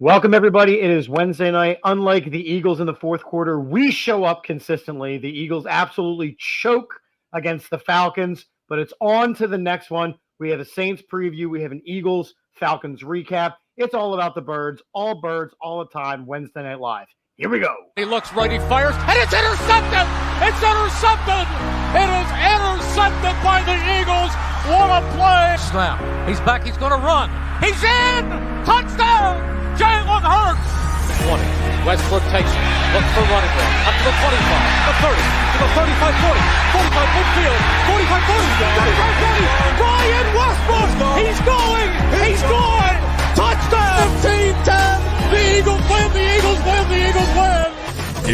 Welcome, everybody. It is Wednesday night. Unlike the Eagles in the fourth quarter, we show up consistently. The Eagles absolutely choke against the Falcons, but it's on to the next one. We have a Saints preview. We have an Eagles-Falcons recap. It's all about the Birds, all the time, Wednesday Night Live. Here we go. He looks right, he fires, and it's intercepted! It's intercepted! It is intercepted by the Eagles! What a play! Snap. He's back, he's gonna run. He's in! Touchdown! Jalen Hurts! 20. Westbrook takes it. Look for running back. Up to the 25, the 30, to the 35-40, 45 midfield, 45-40, 45-40. Brian Westbrook! He's going! He's going! Touchdown! 15-10! The Eagles win! The Eagles win! The Eagles win!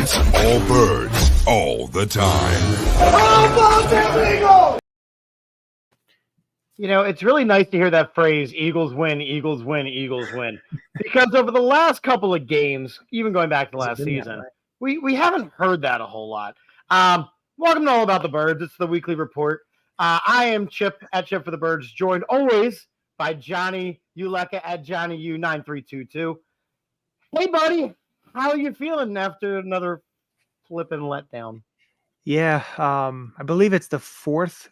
It's all birds, all the time. How about them Eagles? You know, it's really nice to hear that phrase, Eagles win, Eagles win, Eagles win. Because over the last couple of games, even going back to last season, we haven't heard that a whole lot. Welcome to All About the Birds. It's the weekly report. I am Chip at Chip for the Birds, joined always by Johnny Ulecka at JohnnyU9322. Hey, buddy, how are you feeling after another flipping letdown? Yeah, I believe it's the fourth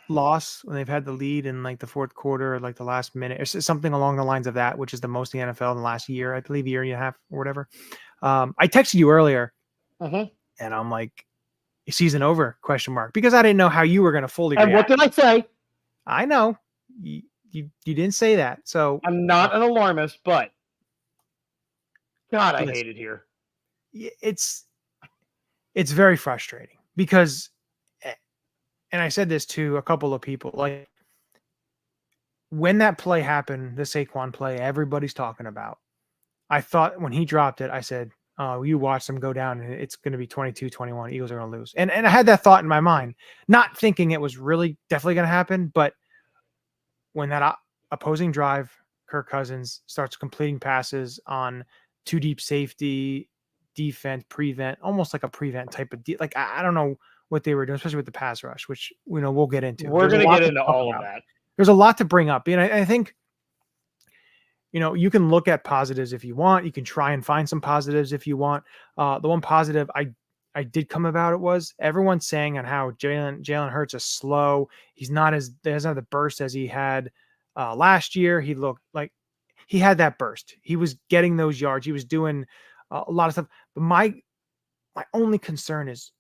loss when they've had the lead in like the fourth quarter or like the last minute or something along the lines of that, which is the most in the NFL in the last year, I believe, year and a half or whatever. I texted you earlier and I'm like, season over, ? Because I didn't know how you were going to fully react. And what did I say? I know you didn't say that. So I'm not an alarmist, but God, I hate it here. It's very frustrating because, and I said this to a couple of people, like when that play happened, the Saquon play everybody's talking about, I thought when he dropped it, I said, oh, you watch them go down and it's going to be 22-21. Eagles are going to lose. And I had that thought in my mind, not thinking it was really definitely going to happen. But when that opposing drive, Kirk Cousins starts completing passes on two deep safety, defense, prevent, almost like a prevent type of like, I don't know what they were doing, especially with the pass rush, which we'll get into. We're going to get into all of that. There's a lot to bring up. And I think, you can look at positives if you want. You can try and find some positives if you want. The one positive I did come about it was everyone's saying on how Jalen Hurts is slow. He doesn't have the burst as he had last year. He looked like he had that burst. He was getting those yards. He was doing a lot of stuff. But my only concern is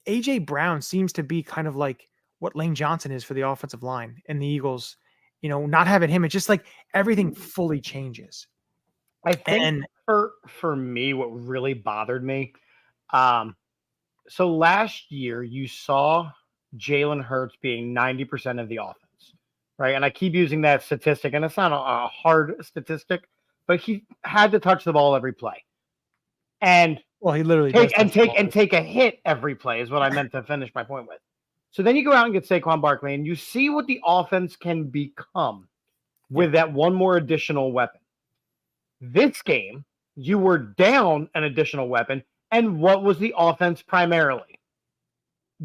AJ Brown seems to be kind of like what Lane Johnson is for the offensive line and the Eagles. Not having him, it's just like everything fully changes. I think for me, what really bothered me, so last year you saw Jalen Hurts being 90% of the offense, right? And I keep using that statistic, and it's not a hard statistic, but he had to touch the ball every play. And he literally take a hit every play is what I meant to finish my point with. So then you go out and get Saquon Barkley, and you see what the offense can become with that one more additional weapon. This game, you were down an additional weapon, and what was the offense primarily?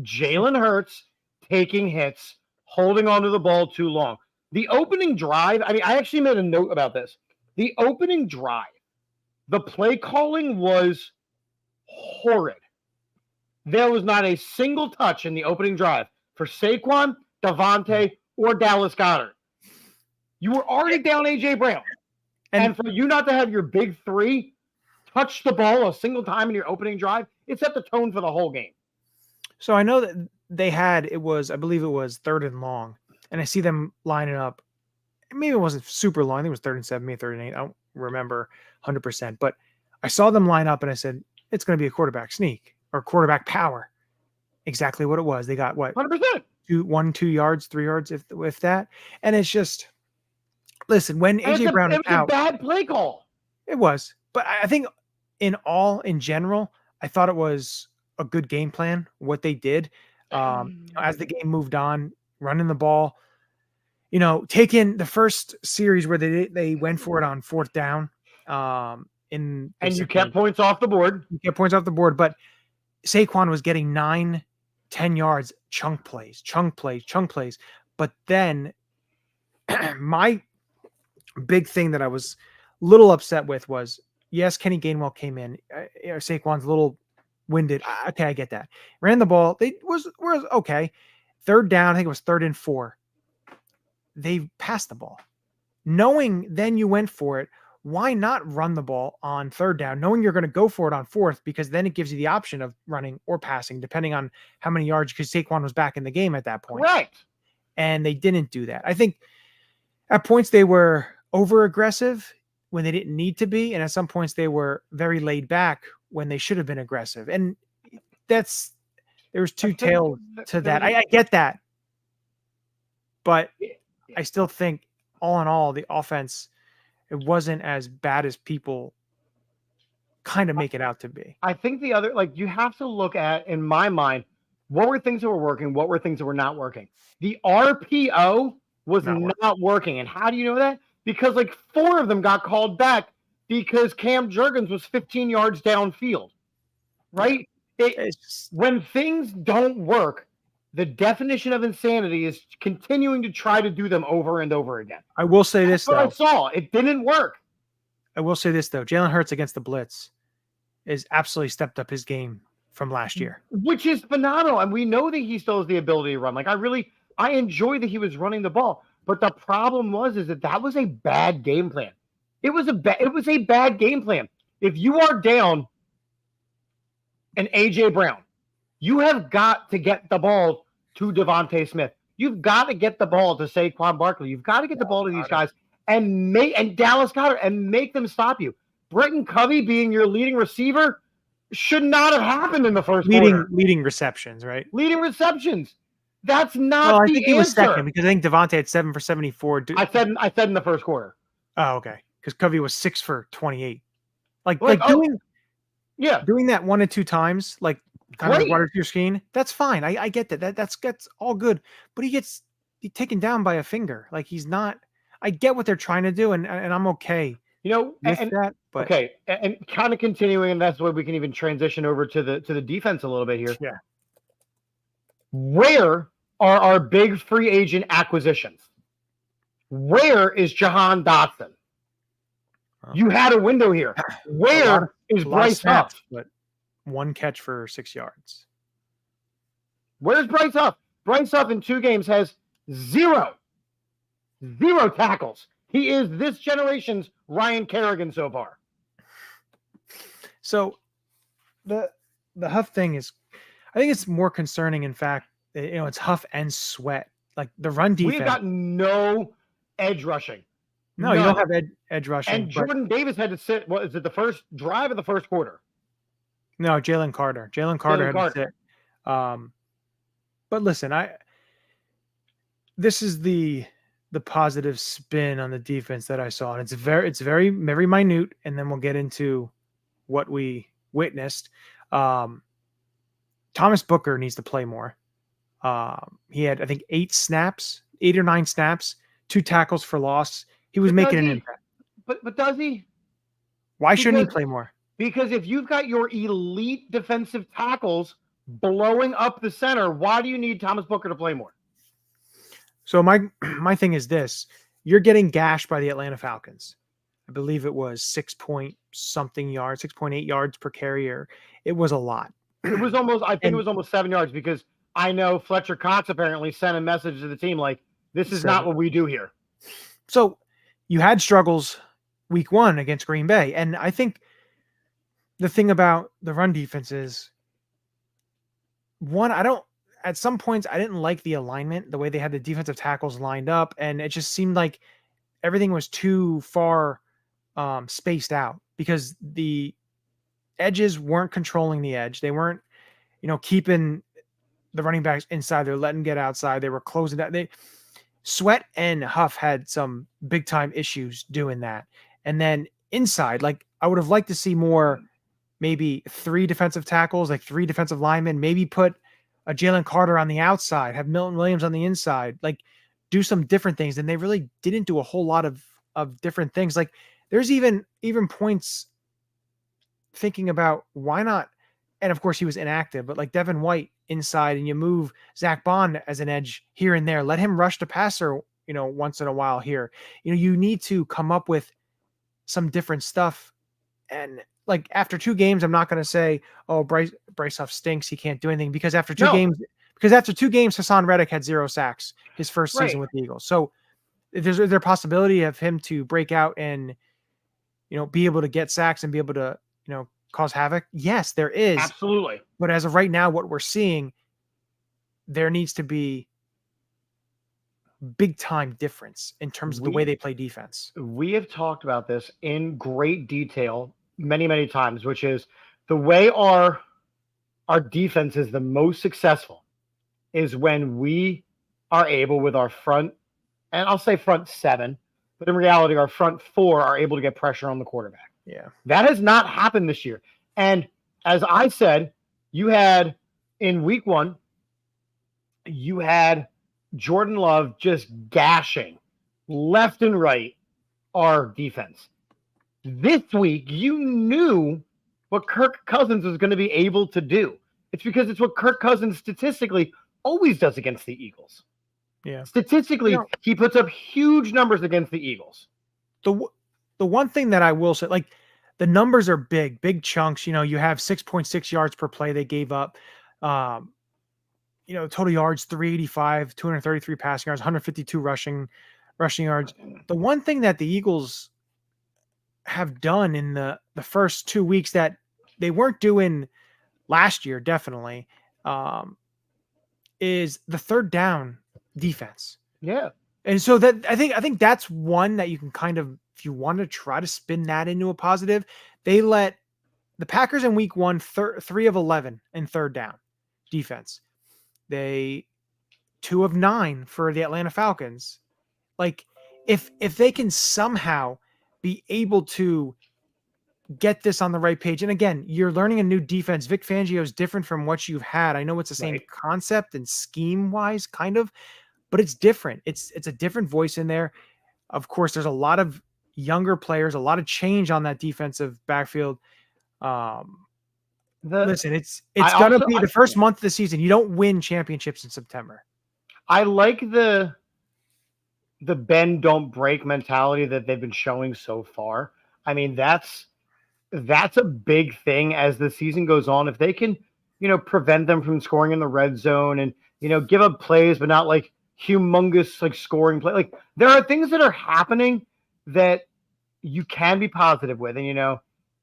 Jalen Hurts taking hits, holding onto the ball too long. The opening drive, I actually made a note about this. The opening drive, the play calling was horrid. There was not a single touch in the opening drive for Saquon, Devontae, or Dallas Goedert. You were already down A.J. Brown. And for you not to have your big three touch the ball a single time in your opening drive, it set the tone for the whole game. So I know that they had, I believe it was 3rd and long. And I see them lining up. Maybe it wasn't super long. I think it was 3rd and 7, maybe 3rd and 8. I don't remember 100%. But I saw them line up and I said, it's going to be a quarterback sneak. Or quarterback power. Exactly what it was. They got what? 100%. 2 yards, 3 yards, if that. And it's just, listen, when AJ Brown is out. It was a bad play call. It was. But I think in general, I thought it was a good game plan, what they did. As the game moved on, running the ball, taking the first series where they went for it on 4th down. And you kept points off the board. But Saquon was getting 9-10 yards, chunk plays. But then my big thing that I was little upset with was, yes, Kenny Gainwell came in. Saquon's a little winded. Okay, I get that. Ran the ball. They was okay. Third down, I think it was 3rd and 4. They passed the ball. Knowing then you went for it, why not run the ball on 3rd down, knowing you're going to go for it on 4th, because then it gives you the option of running or passing, depending on how many yards, because Saquon was back in the game at that point. Right. And they didn't do that. I think at points they were over aggressive when they didn't need to be. And at some points they were very laid back when they should have been aggressive. And there's two tails to that. I get that. But I still think all in all, the offense, it wasn't as bad as people kind of make it out to be. I think the other, you have to look at, in my mind, what were things that were working, what were things that were not working. The RPO was not working. And how do you know that? Because 4 of them got called back because Cam Jurgens was 15 yards downfield, right? When things don't work, the definition of insanity is continuing to try to do them over and over again. I will say this, though. I saw. It didn't work. I will say this, though. Jalen Hurts against the blitz is absolutely stepped up his game from last year. Which is phenomenal. And we know that he still has the ability to run. I enjoy that he was running the ball. But the problem was that was a bad game plan. It was a bad game plan. If you are down an A.J. Brown, you have got to get the ball to Devontae Smith. You've got to get the ball to Saquon Barkley. You've got to get the ball to these guys and Dallas Goedert and make them stop you. Britton Covey being your leading receiver should not have happened in the first quarter. Leading receptions, right? Leading receptions. That's not I the think answer. He was second because I think Devontae had 7 for 74. I said in the first quarter. Oh, okay. Because Covey was 6 for 28. Doing that 1 and 2 times, kind of water to your screen, that's fine. I get that. That's all good. But he gets taken down by a finger. He's not. I get what they're trying to do, and I'm okay. With that. But okay, and kind of continuing, and that's where we can even transition over to the defense a little bit here. Yeah. Where are our big free agent acquisitions? Where is Jahan Dotson? You had a window here. Where is Bryce Huff? But 1 catch for 6 yards. Where's Bryce Huff? Bryce Huff in 2 games has 0 tackles. He is this generation's Ryan Kerrigan so far. So the Huff thing is, I think it's more concerning. In fact, it's Huff and Sweat. The run defense. We've got no edge rushing. No, you don't have edge rushing. And Jordan Davis had to sit. What is it? The first drive of the first quarter? No, Jalen Carter. Jalen Carter had to sit. But listen, this is the positive spin on the defense that I saw, and it's very minute. And then we'll get into what we witnessed. Thomas Booker needs to play more. He had, I think, 8 or 9 snaps, 2 tackles for loss. He was making an impact. But does he? Why shouldn't he play more? Because if you've got your elite defensive tackles blowing up the center, why do you need Thomas Booker to play more? So my thing is this. You're getting gashed by the Atlanta Falcons. I believe it was 6.something yards, 6.8 yards per carrier. It was a lot. It was almost, I think it was almost 7 yards, because I know Fletcher Cox apparently sent a message to the team this is not what we do here. So you had struggles week 1 against Green Bay. And I think the thing about the run defense is, at some points, I didn't like the alignment, the way they had the defensive tackles lined up. And it just seemed like everything was too far spaced out, because the edges weren't controlling the edge. They weren't, keeping the running backs inside. They're letting get outside. They were closing that. Sweat and Huff had some big time issues doing that. And then inside, I would have liked to see more, maybe 3 defensive tackles, 3 defensive linemen, maybe put a Jalen Carter on the outside, have Milton Williams on the inside, do some different things. And they really didn't do a whole lot of different things. There's even points thinking about why not. And of course he was inactive, but Devin White inside, and you move Zach Bond as an edge here and there, let him rush the passer, once in a while here. You need to come up with some different stuff. And like after 2 games, I'm not going to say, oh, Bryce Huff stinks. He can't do anything because after two No. games, Hassan Reddick had 0 sacks his first season with the Eagles. So is there a possibility of him to break out and, be able to get sacks and be able to, cause havoc? Yes, there is. Absolutely. But as of right now, what we're seeing, there needs to be big time difference in terms of the way they play defense. We have talked about this in great detail many, many times, which is the way our defense is the most successful is when we are able with our front, and I'll say front 7, but in reality, our front 4 are able to get pressure on the quarterback. Yeah. That has not happened this year. And as I said, you had in week 1, you had Jordan Love just gashing left and right our defense. This week, you knew what Kirk Cousins was going to be able to do. It's because it's what Kirk Cousins statistically always does against the Eagles. Yeah. Statistically, he puts up huge numbers against the Eagles. The one thing that I will say, like the numbers are big chunks. You have 6.6 yards per play they gave up. Total yards 385, 233 passing yards, 152 rushing yards. The one thing that the Eagles have done in the first 2 weeks that they weren't doing last year, definitely, is the third down defense. Yeah. And so that I think that's one that you can kind of, if you want to try to spin that into a positive, they let the Packers in week 1, 3 of 11 in third down defense. They 2 of 9 for the Atlanta Falcons. Like if they can somehow be able to get this on the right page. And again, you're learning a new defense. Vic Fangio is different from what you've had. I know it's the same concept and scheme wise kind of, but it's different. It's a different voice in there. Of course, there's a lot of younger players, a lot of change on that defensive backfield. Listen, it's going to be the first month of the season. You don't win championships in September. I like the bend don't break mentality that they've been showing so far. I mean, that's a big thing as the season goes on. If they can, prevent them from scoring in the red zone and, give up plays, but not like humongous, like scoring play. Like there are things that are happening that you can be positive with. And,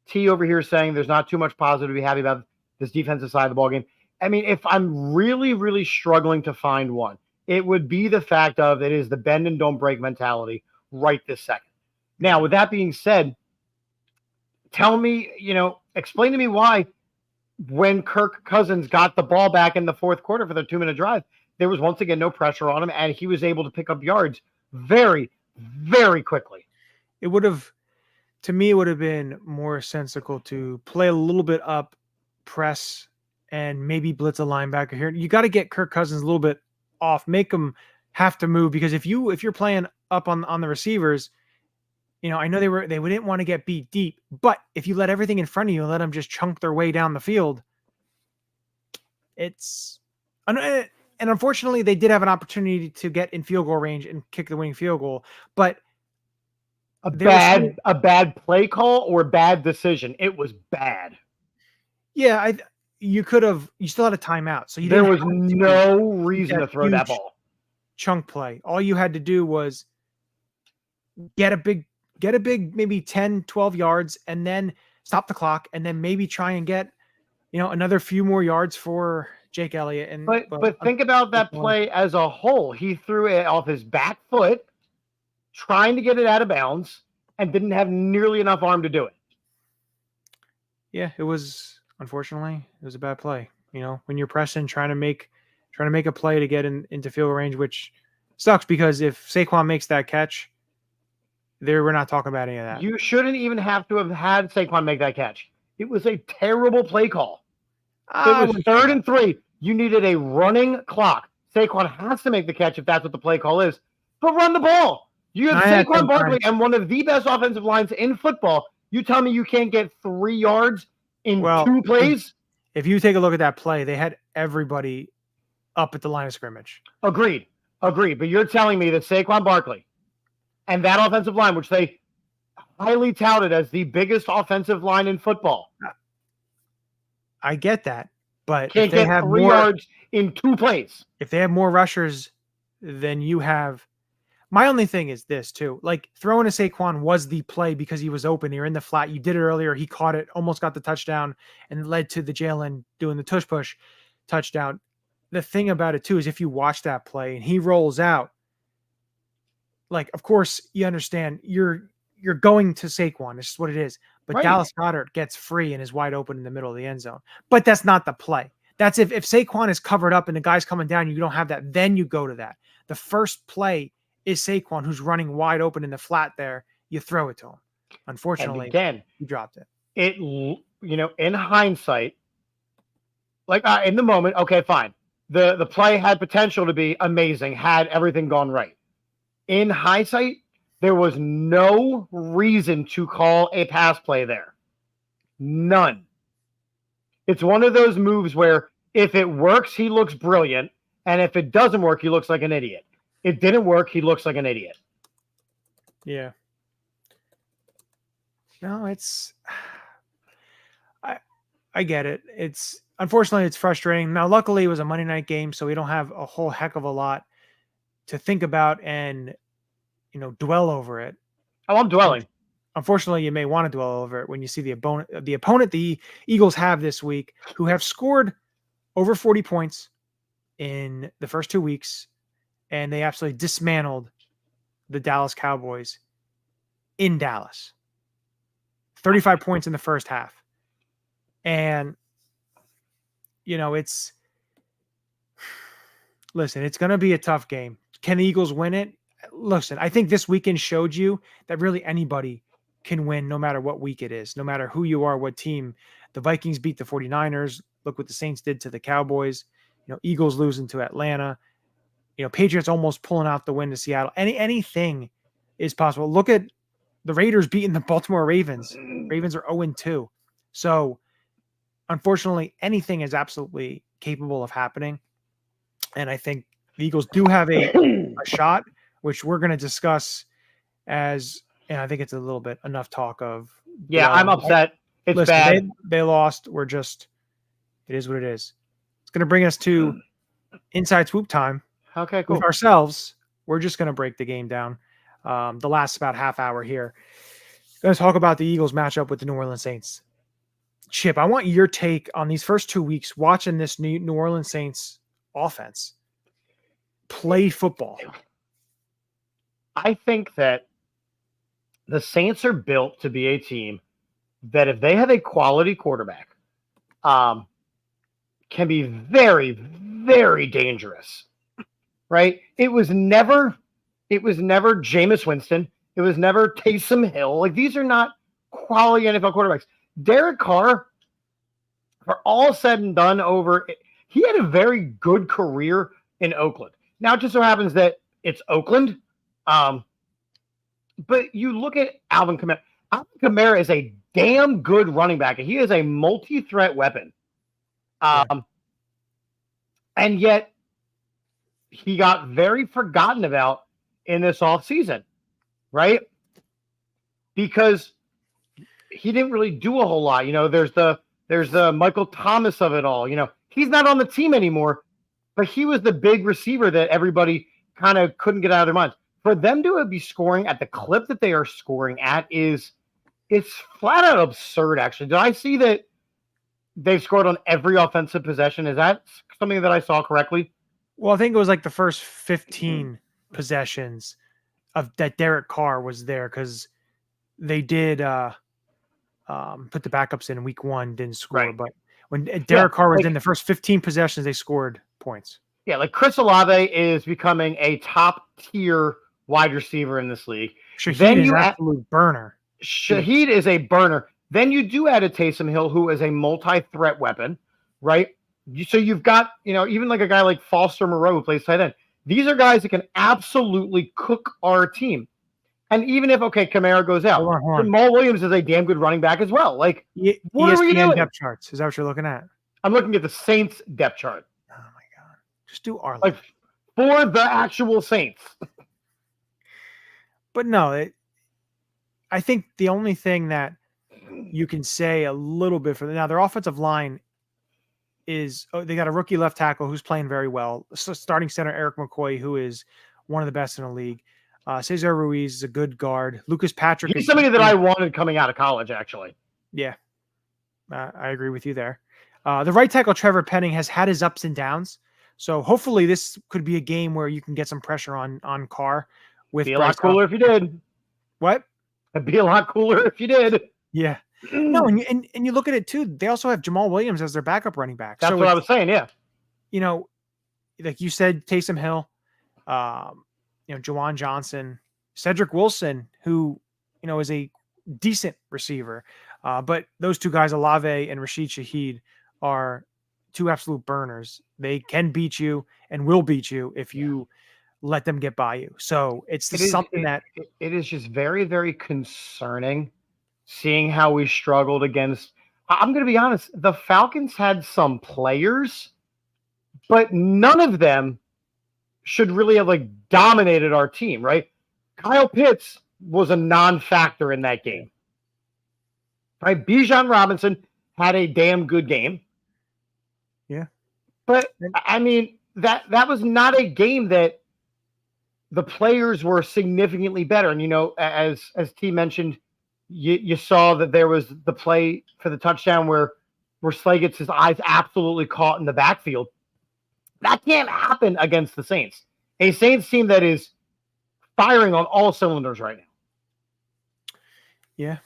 T over here saying there's not too much positive to be happy about this defensive side of the ballgame. I mean, if I'm really, really struggling to find one, it would be the fact of it is the bend and don't break mentality right this second. Now, with that being said, tell me, explain to me why when Kirk Cousins got the ball back in the fourth quarter for the 2-minute drive, there was once again no pressure on him, and he was able to pick up yards very, very quickly. To me, it would have been more sensible to play a little bit up, press, and maybe blitz a linebacker here. You got to get Kirk Cousins a little bit off, make him have to move, because if you're playing up on the receivers, I know they didn't want to get beat deep, but if you let everything in front of you and let them just chunk their way down the field, and unfortunately they did have an opportunity to get in field goal range and kick the winning field goal, but a bad play call or bad decision. It was bad. Yeah, you still had a timeout, so there was no reason to throw that ball. Chunk play. All you had to do was get a big maybe 10, 12 yards and then stop the clock and then maybe try and get, another few more yards for Jake Elliott. But think about that play as a whole. He threw it off his back foot, trying to get it out of bounds, and didn't have nearly enough arm to do it. Yeah, unfortunately, it was a bad play. When you're pressing, trying to make a play to get into field range, which sucks because if Saquon makes that catch, we're not talking about any of that. You shouldn't even have to have had Saquon make that catch. It was a terrible play call. It was 3rd and 3. You needed a running clock. Saquon has to make the catch if that's what the play call is. But run the ball. You have Saquon Barkley and one of the best offensive lines in football. You tell me you can't get 3 yards in 2 plays? If you take a look at that play, they had everybody up at the line of scrimmage. Agreed. But you're telling me that Saquon Barkley and that offensive line, which they highly touted as the biggest offensive line in football. I get that, but Can't if they get have 3 more, yards in 2 plays. if they have more rushers than you have, my only thing is this too. Like throwing to Saquon was the play because he was open. You're in the flat. You did it earlier. He caught it, almost got the touchdown, and it led to the Jalen doing the tush push touchdown. The thing about it too is if you watch that play and he rolls out, like of course you understand you're going to Saquon. It's just what it is. But Right. Dallas Goedert gets free and is wide open in the middle of the end zone. But that's not the play. That's if Saquon is covered up and the guy's coming down, you don't have that. Then you go to that. The first play is Saquon who's running wide open in the flat there. You throw it to him. Unfortunately, And again, he dropped it. In hindsight, like in the moment, okay, fine. The play had potential to be amazing had everything gone right. In hindsight, there was no reason to call a pass play there. None. It's one of those moves where if it works, he looks brilliant. And if it doesn't work, he looks like an idiot. It didn't work. He looks like an idiot. Yeah. No, I get it. Unfortunately it's frustrating. Now, luckily it was a Monday night game, so we don't have a whole heck of a lot to think about and, dwell over it. Oh, I'm dwelling. Unfortunately, you may want to dwell over it when you see the opponent the Eagles have this week, who have scored over 40 points in the first 2 weeks, and they absolutely dismantled the Dallas Cowboys in Dallas. 35 points in the first half. And, listen, it's going to be a tough game. Can the Eagles win it? Listen, I think this weekend showed you that really anybody can win no matter what week it is, no matter who you are, what team. The Vikings beat the 49ers. Look what the Saints did to the Cowboys. Eagles losing to Atlanta. Patriots almost pulling out the win to Seattle. Anything is possible. Look at the Raiders beating the Baltimore Ravens. Ravens are 0-2. So, unfortunately, anything is absolutely capable of happening. And I think the Eagles do have a shot, which we're going to discuss and I think it's a little bit enough talk of. Yeah, I'm upset. It's listen, bad. They lost. It is what it is. It's going to bring us to inside swoop time. Okay, cool. With ourselves, we're just going to break the game down. The last about half hour here. Going to talk about the Eagles matchup with the New Orleans Saints. Chip, I want your take on these first 2 weeks watching this New Orleans Saints offense play football. I think that the Saints are built to be a team that if they have a quality quarterback, can be very, very dangerous, right? It was never Jameis Winston. It was never Taysom Hill. Like, these are not quality NFL quarterbacks. Derek Carr, for all said and done he had a very good career in Oakland. Now, it just so happens that it's Oakland. But you look at Alvin Kamara. Alvin Kamara is a damn good running back. He is a multi-threat weapon. And yet he got very forgotten about in this offseason, right? Because he didn't really do a whole lot. There's the Michael Thomas of it all. He's not on the team anymore, but he was the big receiver that everybody kind of couldn't get out of their minds. For them to be scoring at the clip that they are scoring at it's flat out absurd, actually. Did I see that they've scored on every offensive possession? Is that something that I saw correctly? Well, I think it was like the first 15 possessions of that Derek Carr was there because they did put the backups in week 1, didn't score. Right. But when Derek Carr was in the first 15 possessions, they scored points. Yeah, like Chris Olave is becoming a top-tier wide receiver in this league. Shaheed is an absolute burner. Shaheed is a burner. Then you do add a Taysom Hill, who is a multi-threat weapon, right? So you've got, even like a guy like Foster Moreau who plays tight end. These are guys that can absolutely cook our team. And even if, Kamara goes out, Jamal Williams is a damn good running back as well. Like, what are we doing? Depth charts. Is that what you're looking at? I'm looking at the Saints depth chart. Oh, my God. Just do our like for the actual Saints. But no, I think the only thing that you can say a little bit for now, their offensive line is they got a rookie left tackle who's playing very well. So starting center Eric McCoy, who is one of the best in the league. Cesar Ruiz is a good guard. Lucas Patrick He's is somebody that I wanted coming out of college, actually. Yeah, I agree with you there. The right tackle Trevor Penning has had his ups and downs, so hopefully this could be a game where you can get some pressure on Carr. With Be a lot cooler if you did. What? It'd be a lot cooler if you did. Yeah. No, and you look at it too. They also have Jamal Williams as their backup running back. That's what I was saying. Yeah. You know, like you said, Taysom Hill, Juwan Johnson, Cedric Wilson, who is a decent receiver. But those two guys, Olave and Rashid Shaheed, are two absolute burners. They can beat you and will beat you if you let them get by you. So it is just very, very concerning seeing how we struggled against. I'm going to be honest. The Falcons had some players, but none of them should really have dominated our team, right? Kyle Pitts was a non-factor in that game. Right? Bijan Robinson had a damn good game. Yeah. But I mean, that was not a game that the players were significantly better. And as T mentioned, you saw that there was the play for the touchdown where Slay gets his eyes absolutely caught in the backfield. That can't happen against the Saints. A Saints team that is firing on all cylinders right now. Yeah.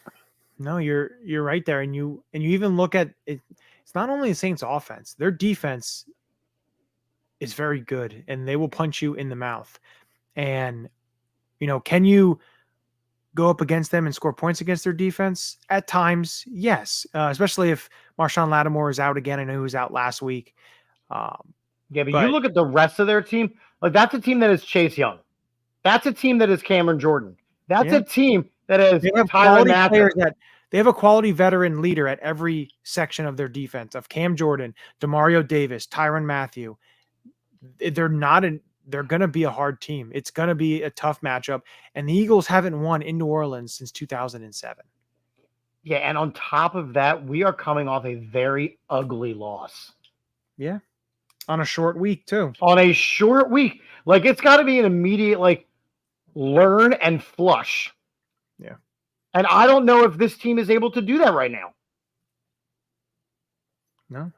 No, you're right there. And you even look at it. It's not only the Saints offense, their defense is very good and they will punch you in the mouth. And, can you go up against them and score points against their defense? At times, yes. Especially if Marshawn Lattimore is out again. I know he was out last week. But you look at the rest of their team. That's a team that is Chase Young. That's a team that is Cameron Jordan. That's a team that is Tyron Matthew. They have a quality veteran leader at every section of their defense of Cam Jordan, Demario Davis, Tyron Matthew. They're going to be a hard team. It's going to be a tough matchup. And the Eagles haven't won in New Orleans since 2007. Yeah. And on top of that, we are coming off a very ugly loss. Yeah. On a short week too. On a short week. It's got to be an immediate, learn and flush. Yeah. And I don't know if this team is able to do that right now. No,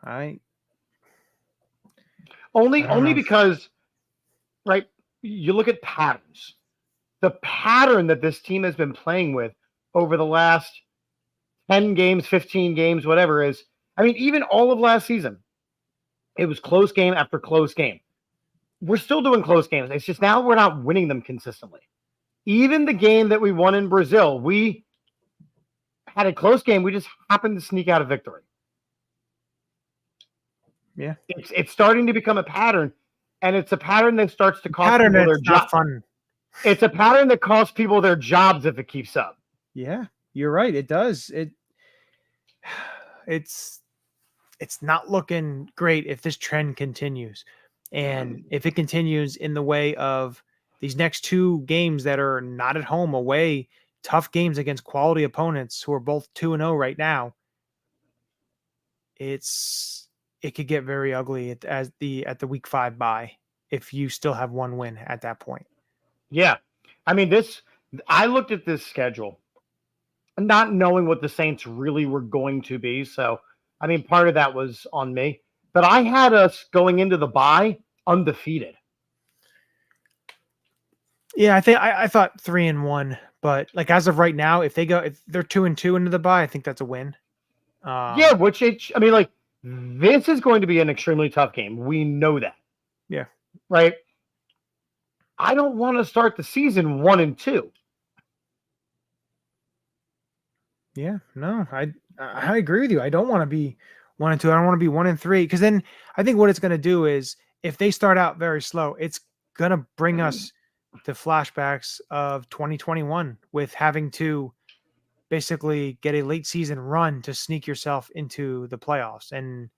only because, right, you look at patterns. The pattern that this team has been playing with over the last 10 games, 15 games, whatever is, even all of last season, it was close game after close game. We're still doing close games. It's just now we're not winning them consistently. Even the game that we won in Brazil, we had a close game. We just happened to sneak out a victory. Yeah. It's starting to become a pattern, and it's a pattern that starts to cost people their jobs. It's a pattern that costs people their jobs if it keeps up. Yeah, you're right. It does. It's not looking great if this trend continues. And if it continues in the way of these next two games that are not at home, away, tough games against quality opponents who are both 2-0 right now, it could get very ugly at the week 5 bye if you still have one win at that point. Yeah. I looked at this schedule not knowing what the Saints really were going to be. So, part of that was on me, but I had us going into the bye undefeated. Yeah, I thought 3-1, but as of right now, if they're 2-2 into the bye, I think that's a win. This is going to be an extremely tough game. We know that. Yeah. Right. I don't want to start the season 1-2. Yeah, no, I agree with you. I don't want to be 1-2. I don't want to be 1-3, because then I think what it's going to do is if they start out very slow, it's going to bring us to flashbacks of 2021 with having to basically get a late season run to sneak yourself into the playoffs. And,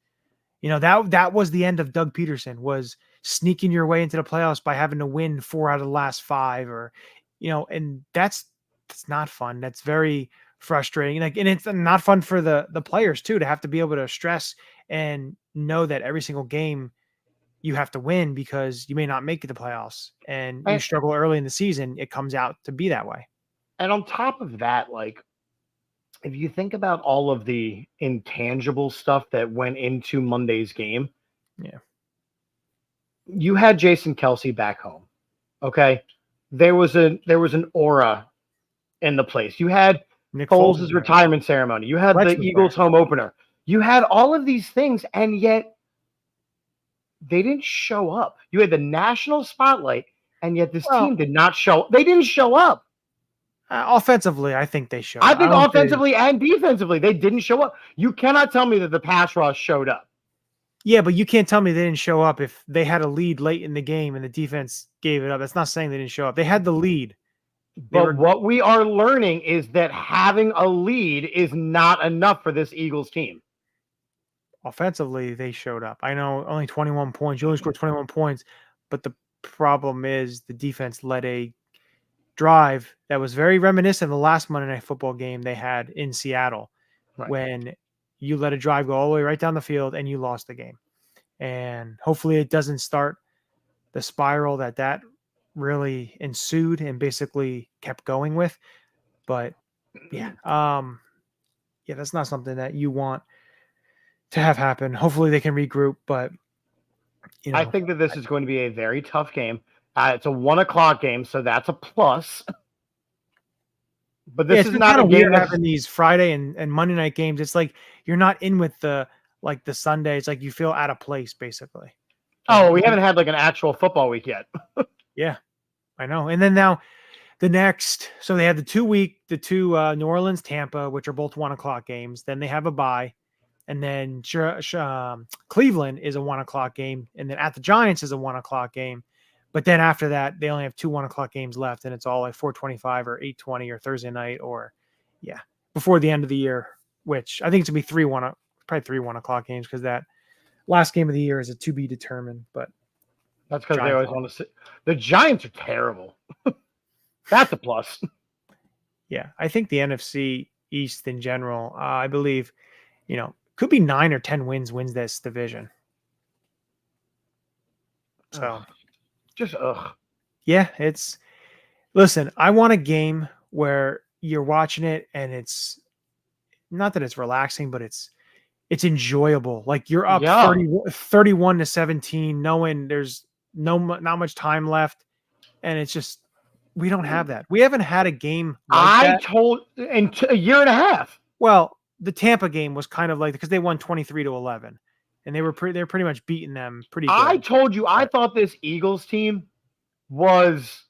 that was the end of Doug Peterson, was sneaking your way into the playoffs by having to win 4 out of the last 5 and that's It's not fun. That's very frustrating. Like, and it's not fun for the players too, to have to be able to stress and know that every single game you have to win because you may not make it to the playoffs and you And, struggle early in the season. It comes out to be that way. and on top of that, like, if you think about all of the intangible stuff that went into Monday's game, Yeah. you had Jason Kelsey back home. Okay. There was an aura in the place. You had Nick Foles' retirement ceremony. You had Flex the was Eagles home opener. You had all of these things, and yet they didn't show up. You had the national spotlight, and yet this team did not show. They didn't show up. Offensively, I think they showed. I think offensively and defensively, they didn't show up. You cannot tell me that the pass rush showed up. Yeah, but you can't tell me they didn't show up if they had a lead late in the game and the defense gave it up. That's not saying they didn't show up. They had the lead. But what we are learning is that having a lead is not enough for this Eagles team. Offensively, they showed up. I know only 21 points. You only scored 21 points, but the problem is the defense led a drive that was very reminiscent of the last Monday Night Football game they had in Seattle, when you let a drive go all the way right down the field and you lost the game. And hopefully it doesn't start the spiral that really ensued and basically kept going with. But yeah, that's not something that you want to have happen. Hopefully they can regroup, but I think that this is going to be a very tough game. It's a 1:00 game, so that's a plus. But this is not a game having these Friday and Monday night games. It's like you're not in with the Sunday. It's like you feel out of place, basically. Oh, we haven't had like an actual football week yet. Yeah, I know. And then now the next, so they had the two New Orleans, Tampa, which are both 1:00 games. Then they have a bye. And then Cleveland is a 1:00 game. And then at the Giants is a 1:00 game. But then after that, they only have 2 1:00 games left. And it's all like 4:25 or 8:20 or Thursday night or, before the end of the year, which I think it's going to be probably 3 1:00 games because that last game of the year is a to be determined. But that's because they always want to sit. The Giants are terrible. That's a plus. Yeah, I think the NFC East in general, I believe, could be 9 or 10 wins this division. So, yeah, listen, I want a game where you're watching it and it's not that it's relaxing, but it's enjoyable. Like you're up 31-17, knowing there's not much time left. And it's just, we don't have that. We haven't had a game like that. In a year and a half. Well, the Tampa game was kind of like, because they won 23-11 and they're pretty much beating them pretty good. I told you, I thought this Eagles team was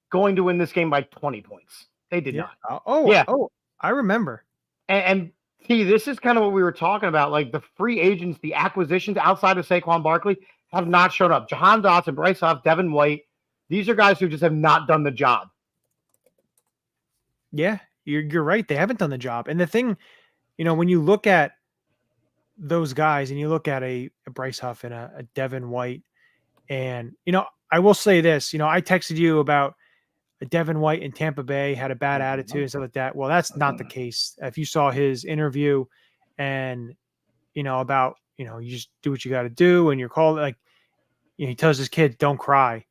going to win this game by 20 points. They did not. Oh, I remember. And see, this is kind of what we were talking about. Like the free agents, the acquisitions outside of Saquon Barkley have not shown up. Jahan Dotson, Bryce Huff, Devin White. These are guys who just have not done the job. Yeah, you're right. They haven't done the job. And the thing, when you look at those guys and you look at a Bryce Huff and a Devin White, and, I will say this, I texted you about a Devin White in Tampa Bay had a bad attitude and stuff like that. Well, that's not the case. If you saw his interview and, about, you just do what you got to do and you're called, like, he tells his kid, don't cry.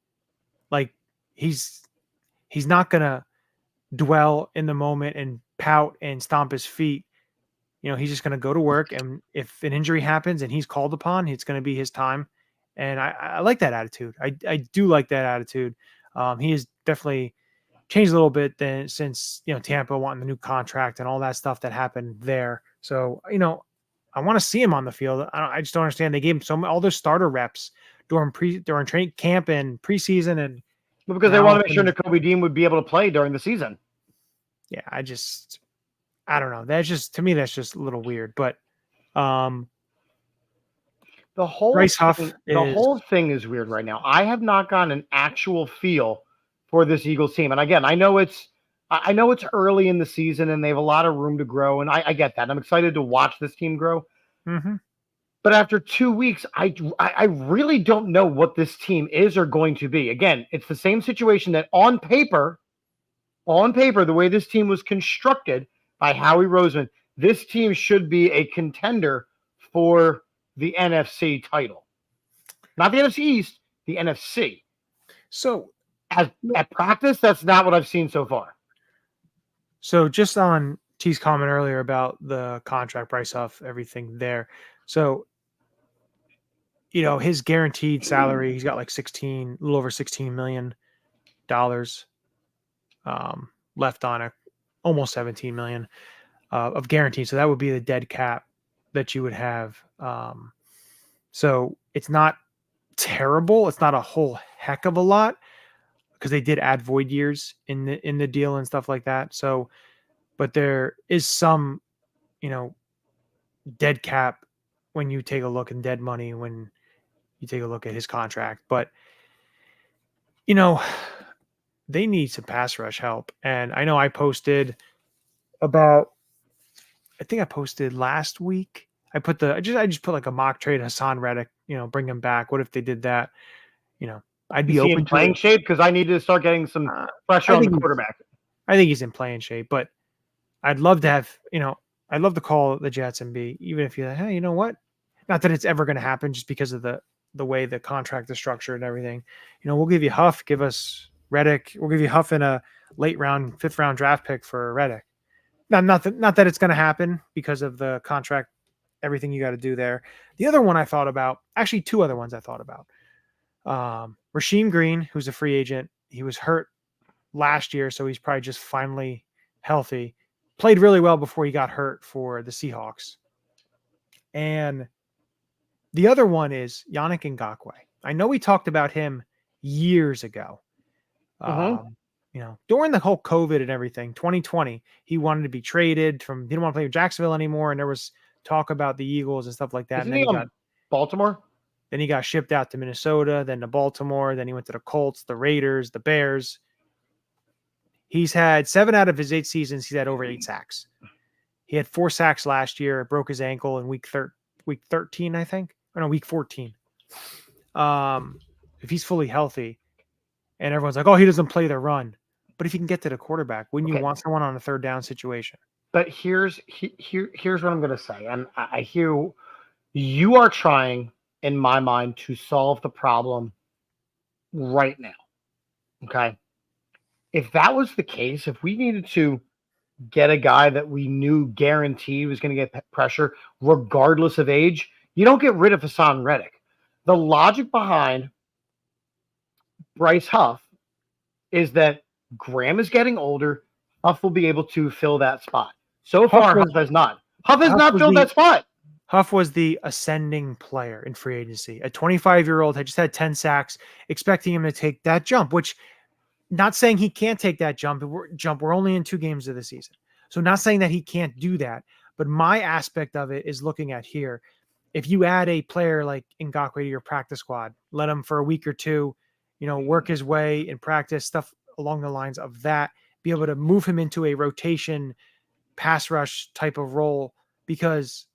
Like he's not going to dwell in the moment and pout and stomp his feet. He's just going to go to work. And if an injury happens and he's called upon, it's going to be his time. And I like that attitude. I do like that attitude. He has definitely changed a little bit since, Tampa wanting the new contract and all that stuff that happened there. So, I want to see him on the field. I just don't understand. They gave him all their starter reps during training camp and preseason, and because they want to make sure Nakobe Dean would be able to play during the season. Yeah, I don't know. That's just, to me, that's just a little weird. But the whole thing is weird right now. I have not gotten an actual feel for this Eagles team. And again, I know it's early in the season and they have a lot of room to grow. And I get that. I'm excited to watch this team grow. Mm-hmm. But after 2 weeks, I really don't know what this team is or going to be. Again, it's the same situation that on paper on paper, the way this team was constructed by Howie Roseman, this team should be a contender for the NFC title. Not the NFC East, the NFC. So At practice, that's not what I've seen so far. So just on T's comment earlier about the contract, Bryce Huff, everything there. So, his guaranteed salary, he's got like a little over $16 million left on it, almost 17 million of guaranteed. So that would be the dead cap that you would have. So it's not terrible. It's not a whole heck of a lot because they did add void years in the deal and stuff like that. So, but there is some, dead cap when you take a look, and dead money when you take a look at his contract. But, they need some pass rush help. And I know I posted last week. I just put like a mock trade, Hassan Reddick, bring him back. What if they did that? I'd be open in to playing it. shape because I need to start getting some pressure on the quarterback. I think he's in playing shape, but I'd love to have, I'd love to call the Jets and be, even if you're like, hey, you know what? Not that it's ever going to happen just because of the way the contract is structured and everything. We'll give you Huff, give us Reddick. We'll give you Huff in a late round, 5th round draft pick for Reddick. Not that it's going to happen because of the contract, everything you got to do there. The other one I thought about, actually 2 other ones I thought about. Rasheem Green, who's a free agent. He was hurt last year, so he's probably just finally healthy. Played really well before he got hurt for the Seahawks. And the other one is Yannick Ngakoue. I know we talked about him years ago. During the whole COVID and everything, 2020, he wanted to be traded he didn't want to play with Jacksonville anymore. And there was talk about the Eagles and stuff like that. Isn't and then he on Baltimore? Then he got shipped out to Minnesota, then to Baltimore. Then he went to the Colts, the Raiders, the Bears. He's had 7 out of his 8 seasons. He's had over 8 sacks. He had 4 sacks last year. Broke his ankle in week 13, I think. Or no, week 14. If he's fully healthy, and everyone's like, oh, he doesn't play the run. But if you can get to the quarterback, wouldn't you want someone on a 3rd down situation? But here's what I'm going to say. And I hear you are trying, in my mind, to solve the problem right now. Okay? If that was the case, if we needed to get a guy that we knew guaranteed was going to get pressure regardless of age, you don't get rid of Hassan Reddick. The logic behind Bryce Huff is that Graham is getting older. Huff will be able to fill that spot. So far, Huff has not. Huff has not filled that spot. Huff was the ascending player in free agency. A 25-year-old had just had 10 sacks, expecting him to take that jump, which not saying he can't take that jump. We're only in 2 games of the season. So not saying that he can't do that. But my aspect of it is looking at here. If you add a player like Ngakoue to your practice squad, let him for a week or 2, work his way in practice, stuff along the lines of that, be able to move him into a rotation pass rush type of role, because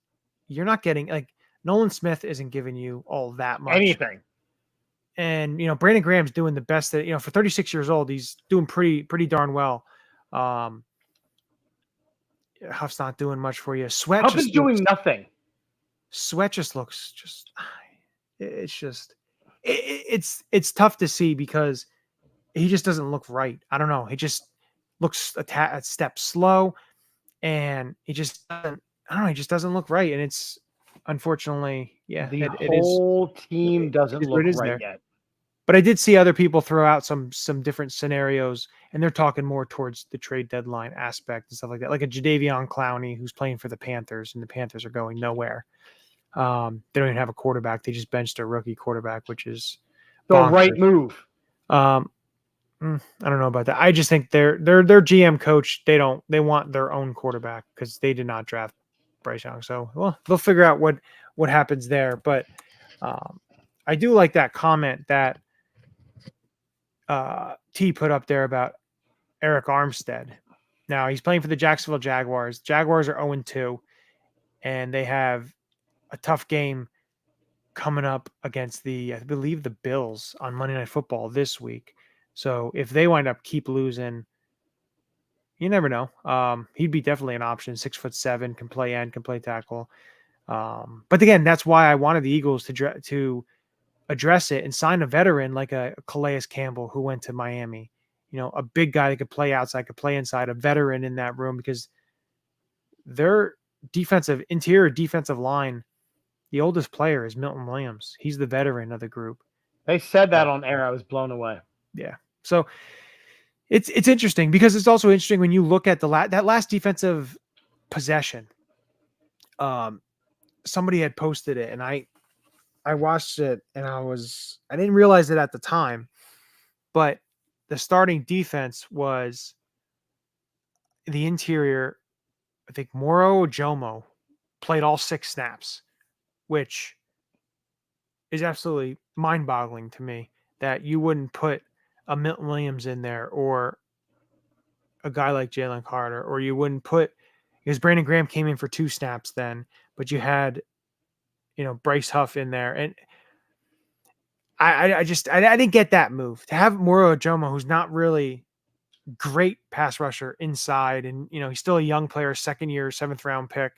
you're not getting, like, Nolan Smith isn't giving you all that much. Anything. And, Brandon Graham's doing the best that, for 36 years old, he's doing pretty darn well. Huff's not doing much for you. Sweat Huff is doing nothing. Sweat just looks it's tough to see because he just doesn't look right. I don't know. He just looks a step slow, and he just doesn't, I don't know. He just doesn't look right. And it's, unfortunately, the whole team doesn't look right yet. But I did see other people throw out some different scenarios, and they're talking more towards the trade deadline aspect and stuff like that. Like a Jadeveon Clowney who's playing for the Panthers, and the Panthers are going nowhere. They don't even have a quarterback. They just benched a rookie quarterback, which is the right move. I don't know about that. I just think their GM coach, they want their own quarterback because they did not draft Bryce Young. So, well, they'll figure out what happens there. But I do like that comment that T put up there about Eric Armstead. Now, he's playing for the Jacksonville Jaguars. Jaguars are 0-2, and they have a tough game coming up against I believe the Bills on Monday Night Football this week. So if they wind up keep losing, You never know. He'd be definitely an option. 6'7", can play end, can play tackle. But again, that's why I wanted the Eagles to address it and sign a veteran like a Calais Campbell who went to Miami. A big guy that could play outside, could play inside, a veteran in that room, because their interior defensive line, the oldest player is Milton Williams. He's the veteran of the group. They said that on air. I was blown away. Yeah. So it's interesting, because it's also interesting when you look at that last defensive possession. Somebody had posted it, and I watched it, and I didn't realize it at the time, but the starting defense was the interior. I think Moro Ojomo played all 6 snaps, which is absolutely mind-boggling to me that you wouldn't put a Milton Williams in there, or a guy like Jalen Carter, or you wouldn't put, because Brandon Graham came in for 2 snaps then, but you had, Bryce Huff in there. And I didn't get that move to have Moro Ojomo, who's not really great pass rusher inside. And, he's still a young player, 2nd year, 7th round pick.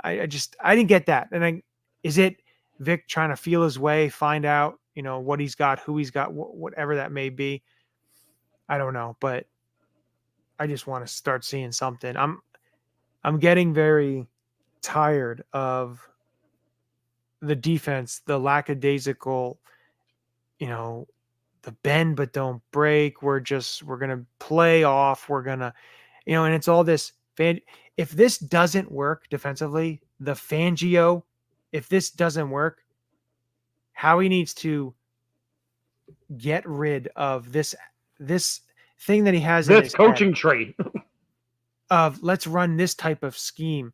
I didn't get that. And is it Vic trying to feel his way, find out, what he's got, who he's got, whatever that may be? I don't know, but I just want to start seeing something. I'm getting very tired of the defense, the lackadaisical, the bend but don't break. We're going to play off. We're going to, and it's all this if this doesn't work defensively, the Fangio, if this doesn't work, Howie needs to get rid of this thing that he has in This his coaching head tree of let's run this type of scheme.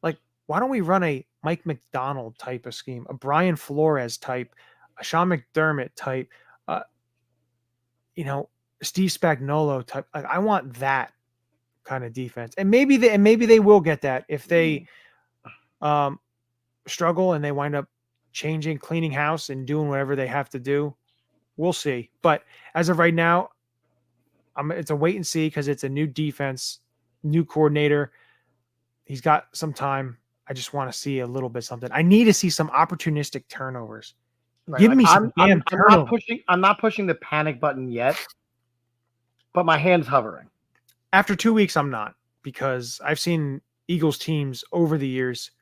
Like, why don't we run a Mike McDonald type of scheme, a Brian Flores type, a Sean McDermott type, Steve Spagnuolo type? Like, I want that kind of defense, and maybe they will get that if they struggle and they wind up cleaning house and doing whatever they have to do. We'll see. But as of right now, it's a wait and see, because it's a new defense, new coordinator. He's got some time. I just want to see a little bit something. I need to see some opportunistic turnovers. Right, Give me some damn turnovers. I'm not pushing the panic button yet, but my hand's hovering. After 2 weeks, I'm not, because I've seen Eagles teams over the years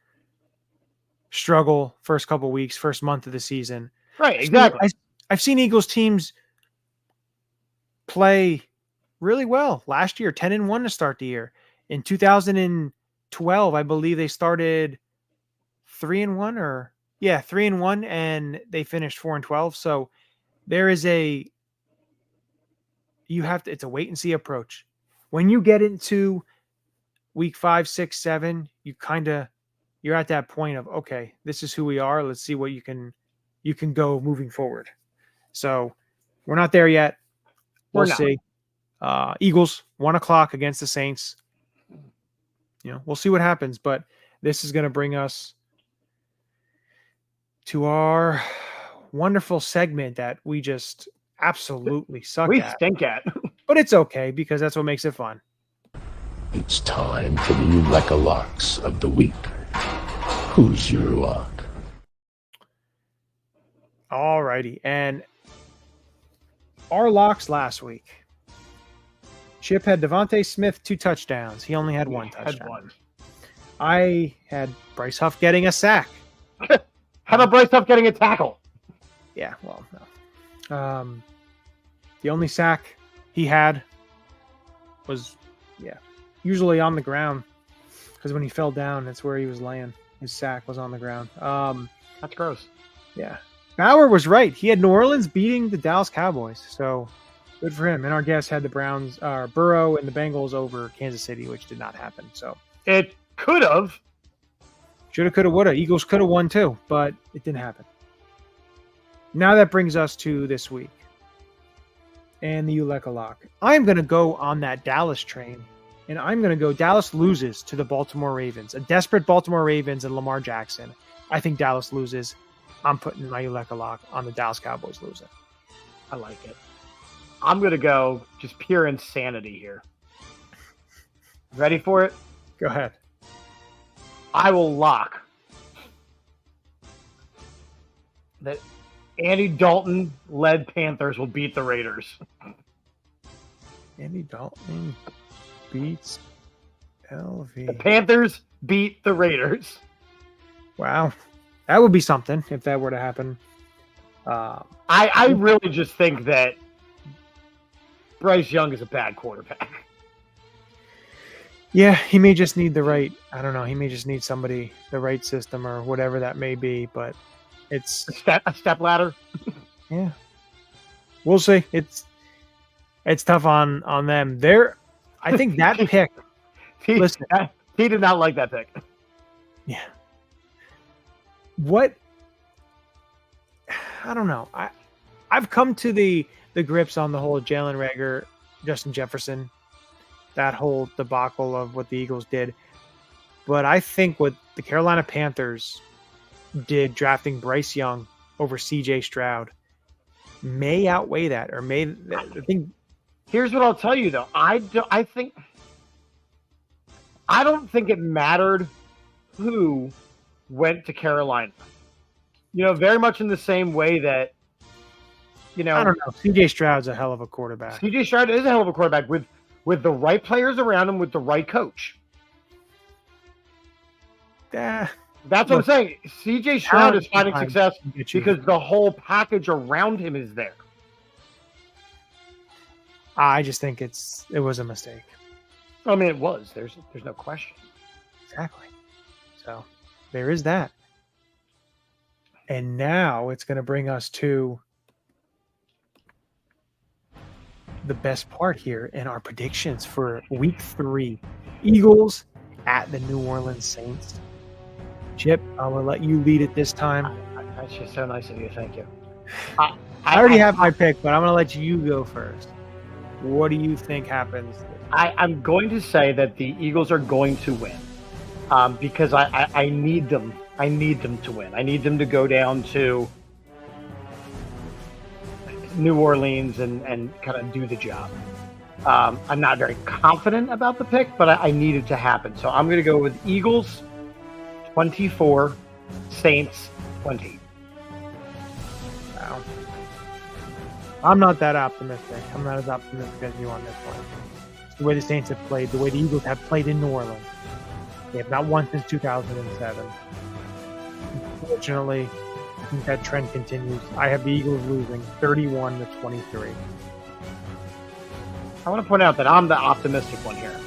struggle first couple weeks, first month of the season. Right, exactly. I've seen Eagles teams play really well last year, 10-1 to start the year. In 2012, I believe they started 3-1 3-1, and they finished 4-12. So there is it's a wait and see approach. When you get into week 5, 6, 7, you're at that point of, okay, this is who we are. Let's see what you can go moving forward. So we're not there yet. We'll see. Eagles 1:00 against the Saints. We'll see what happens, but this is going to bring us to our wonderful segment that we just absolutely suck We at. stink at. But it's okay, because that's what makes it fun. It's time for the Ulecka locks of the week. Who's your lock? All righty. And our locks last week. Chip had Devontae Smith 2 touchdowns. He only had 1 touchdown. I had Bryce Huff getting a sack. How about Bryce Huff getting a tackle? Yeah, well, no. The only sack he had was, usually on the ground, because when he fell down, that's where he was laying. His sack was on the ground. That's gross. Yeah. Bauer was right. He had New Orleans beating the Dallas Cowboys, so good for him. And our guest had the Browns, Burrow and the Bengals over Kansas City, which did not happen. So it could have. Shoulda, coulda, woulda. Eagles could have won too, but it didn't happen. Now that brings us to this week and the Ulecka lock. I'm going to go on that Dallas train, and I'm going to go Dallas loses to the Baltimore Ravens. A desperate Baltimore Ravens and Lamar Jackson. I think Dallas loses. I'm putting my Ulecka lock on the Dallas Cowboys losing. I like it. I'm going to go just pure insanity here. Ready for it? Go ahead. I will lock that Andy Dalton-led Panthers will beat the Raiders. Andy Dalton beats LV. The Panthers beat the Raiders. Wow. That would be something if that were to happen. I really just think that Bryce Young is a bad quarterback. Yeah, he may just need the right, I don't know, he may just need somebody, the right system or whatever that may be, but it's... A step ladder? Yeah. We'll see. It's tough on them. I think that pick... Listen. He did not like that pick. Yeah. What... I don't know. I've come to the grips on the whole Jalen Reagor, Justin Jefferson, that whole debacle of what the Eagles did. But I think what the Carolina Panthers did drafting Bryce Young over CJ Stroud may outweigh that, or I think. Here's what I'll tell you though. I don't think it mattered who went to Carolina. Very much in the same way that, I don't know. CJ Stroud's a hell of a quarterback. CJ Stroud is a hell of a quarterback with the right players around him, with the right coach. That's what I'm saying. CJ Stroud is finding success because the whole package around him is there. I just think it was a mistake. I mean, it was. There's no question. Exactly. So there is that. And now it's going to bring us to the best part here in our predictions for Week 3. Eagles at the New Orleans Saints. Chip, I'm going to let you lead it this time. That's just so nice of you. Thank you. I already have my pick, but I'm going to let you go first. What do you think happens? I'm going to say that the Eagles are going to win because I need them. I need them to win. I need them to go down to New Orleans and kind of do the job. I'm not very confident about the pick, but I need it to happen. So I'm going to go with Eagles 24, Saints 20. Wow. I'm not that optimistic. I'm not as optimistic as you on this one. It's the way the Saints have played, the way the Eagles have played in New Orleans. They have not won since 2007. Unfortunately, I think that trend continues. I have the Eagles losing 31-23. I want to point out that I'm the optimistic one here.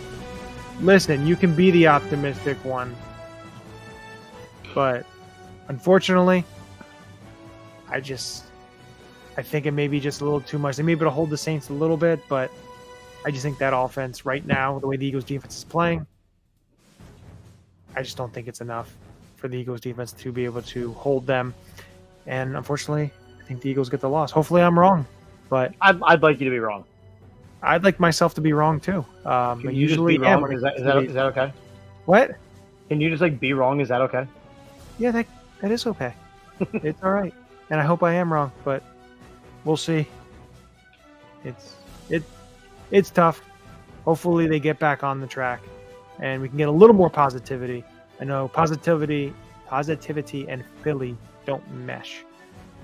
Listen, you can be the optimistic one, but unfortunately, I think it may be just a little too much. They may be able to hold the Saints a little bit, but I just think that offense right now, the way the Eagles defense is playing, I just don't think it's enough for the Eagles defense to be able to hold them. And unfortunately, I think the Eagles get the loss. Hopefully I'm wrong, but I'd like you to be wrong. I'd like myself to be wrong too. Can you usually just be wrong? Is that okay? What? Can you just be wrong? Is that okay? Yeah, that is okay. It's all right. And I hope I am wrong, but we'll see. It's tough. Hopefully they get back on the track and we can get a little more positivity. I know positivity and Philly don't mesh.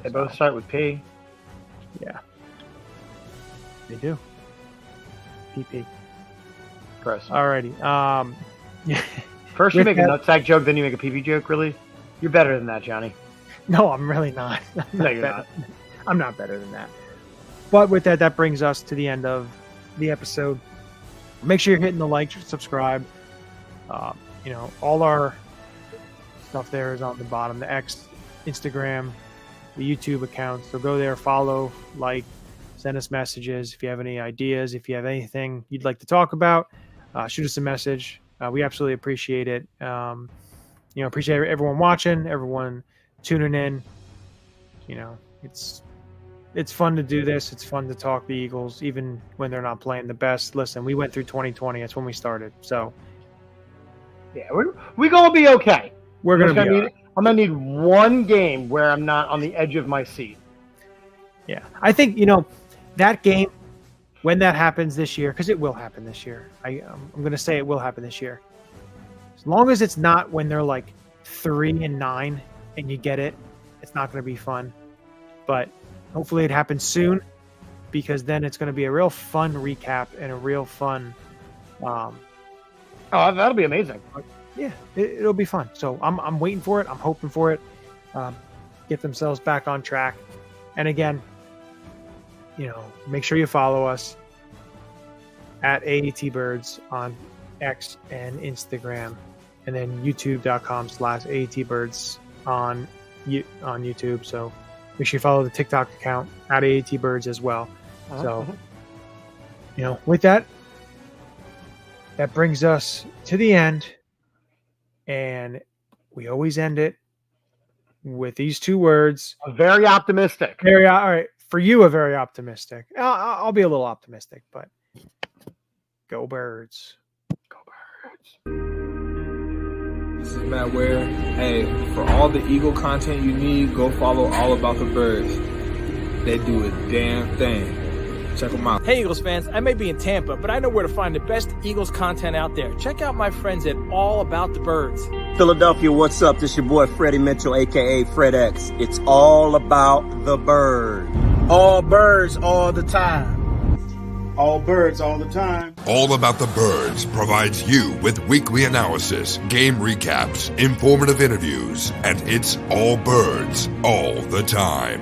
They both start with P. Yeah. They do. PP. Gross. Alrighty. First you make a nutsack joke, then you make a PP joke, really? You're better than that, Johnny. No, I'm really not. No, you're not. I'm not better than that. But with that brings us to the end of the episode. Make sure you're hitting the like, subscribe. All our stuff there is on the bottom. The X, Instagram, the YouTube account. So go there, follow, like, send us messages. If you have any ideas, if you have anything you'd like to talk about, shoot us a message. We absolutely appreciate it. Appreciate everyone watching, everyone tuning in. It's fun to do this. It's fun to talk the Eagles, even when they're not playing the best. Listen, we went through 2020. That's when we started. So, yeah, we're gonna be okay. We're gonna be. I'm gonna need one game where I'm not on the edge of my seat. Yeah, I think that game when that happens this year, because it will happen this year. I'm going to say it will happen this year. As long as it's not when they're like 3-9 and you get it, it's not going to be fun. But hopefully it happens soon, because then it's going to be a real fun recap and a real fun. Oh, that'll be amazing. Yeah, it'll be fun. So I'm waiting for it. I'm hoping for it. Get themselves back on track. And again, make sure you follow us at AATBirds on X and Instagram, and then youtube.com/AATBirds on YouTube. So make sure you follow the TikTok account at AATBirds as well. So, with that brings us to the end, and we always end it with these two words. Very optimistic. All right. For you, a very optimistic. I'll be a little optimistic, but go Birds. Go Birds. This is Matt Ware. Hey, for all the Eagle content you need, go follow All About the Birds. They do a damn thing. Check them out. Hey, Eagles fans, I may be in Tampa, but I know where to find the best Eagles content out there. Check out my friends at All About the Birds. Philadelphia, what's up? This your boy Freddie Mitchell, a.k.a. Fred X. It's all about the bird. All birds all the time. All birds all the time. All About the Birds provides you with weekly analysis, game recaps, informative interviews, and it's all birds all the time.